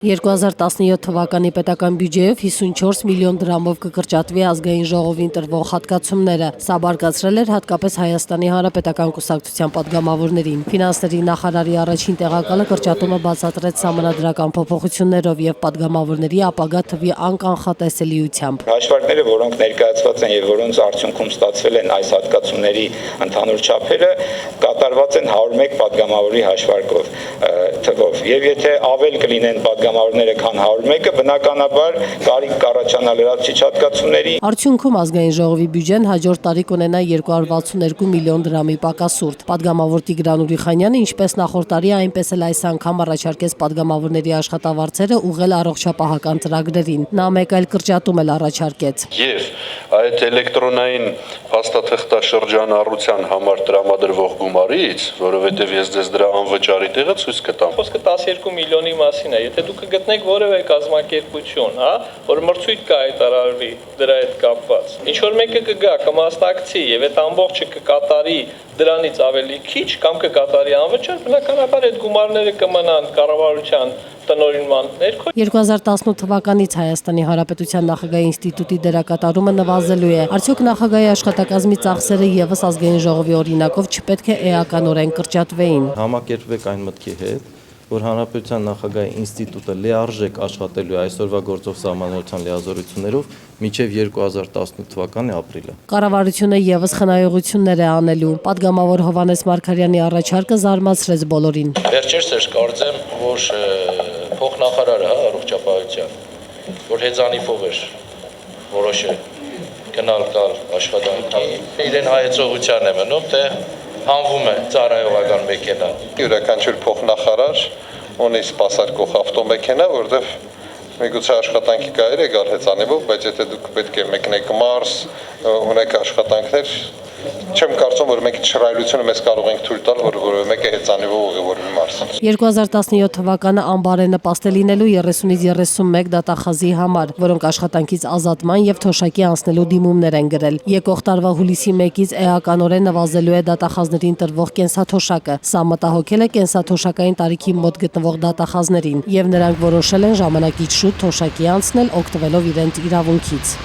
2017 թվականի պետական բյուջեով 54 միլիոն դրամով կկրճատվի ազգային ժողովին տրվող հատկացումները։ Սա բարգացրել էր հատկապես Հայաստանի Հանրապետական կուսակցության падգամավորներին։ Ֆինանսների նախարարի առաջին տեղակալը կրճատումը բացատրեց սահմանադրական փոփոխություններով եւ падգամավորների ապագա թվի անկանխատեսելիությամբ։ Հաշվարկները, որոնք ներկայացված են եւ որոնց արդյունքում ստացվել են այս հատկացումների ընդհանուր չափերը, կատարված են 101 падգամավորի հաշվարկով թվով։ Եվ եթե ավել կլինեն падգամավորները, քան 101-ը, բնականաբար կարիք կառաջանա լրացուցիչ հատկացումների։ Արդյունքում ազգային ժողովի բյուջեն հաջորդ տարի կունենա 262 միլիոն դրամի պակասուրդ։ Падգամավոր Տիգրան Ուրիխանյանը, ինչպես նախորդ տարի, այնպես էլ այս անգամ առաջարկեց падգամավորների աշխատավարձերը ուղղել առողջապահական ծրագրերին։ Նա մեկ այլ կրճատում էլ առաջարկեց։ Եվ այդ էլեկտրոնային փաստաթղթաշրջանառության համար տրամադրվող գումարից, որովհետև ես ձեզ դրա անվճարի տեղը ցույց կտամ։ Խոսքը 12 միլիոնի մասին է, եթե դուք կգտնեք որևէ կազմակերպություն, որ մրցույթ կհայտարարվի դրա հետ կապված, ինչ որ մեկը կգա, կմասնակցի եւ այդ ամբողջը կկատարի դրանից ավելի քիչ կամ կկատարի անվճար, բնականաբար այդ գումարները կմնան կառավարության տնօրինման ներքո։ 2018 թվականից Հայաստանի Հանրապետության նախագահի ինստիտուտի դերակատարումը նվազելու է։ Արդյոք նախագահի աշխատակազմի ծախսերը եւս ազգային ժողովի օրինակով չպետք է էականորեն կրճատվեին։ Համակերպվեք այն մտքի հետ, որ Հանրապետության նախագահի ինստիտուտը լիարժեք աշխատելու է այսօրվա գործող սահմանադրության լիազորություններով մինչև 2018 թվականի ապրիլը։ Կառավարությունը եւս խնայողություններ է անելու։ Падգամավոր Հովհաննես Մարգարյանի առաջարկը զարմացրեց բոլորին։ Վերջերս էր կարծեմ, որ փոխնախարարը առողջապահության, որ հեծանիվով էր որոշել գնալ գալ աշխատանքի, իրեն հայեցողության է մնում, թե հանվում է ծառայողական մեքենա։ Յուրաքանչյուր փոխնախարար ունի սպասարկող ավտոմեքենա, որտեղ միգուցե աշխատանքի կարելի է գալ հեծանիվով, բայց եթե դուք պետք է մեկնեք մարզ, ունեք աշխատանքներ, չեմ կարծում, որ մենք շռայլությունը մեզ կարող ենք թույլ տալ, որ որևէ մեկը հեծանիվով ուղևորվի մարզ։ 2017 թվականը ամբար է նպաստել լինելու 30-ից 31 դատախազի համար, որոնք աշխատանքից ազատման եւ թոշակի անցնելու դիմումներ են գրել։ Եկող տարվա հուլիսի 1-ից էականորեն նվազելու է դատախազներին տրվող կենսաթոշակը։ Սա մտահոգել է կենսաթոշակային տարիքի մոտ գտնվող դատախազներին, եւ նրանք որոշել են ժամանակից շուտ թոշակի անցնել, օգտվելով իրենց իրավունքից։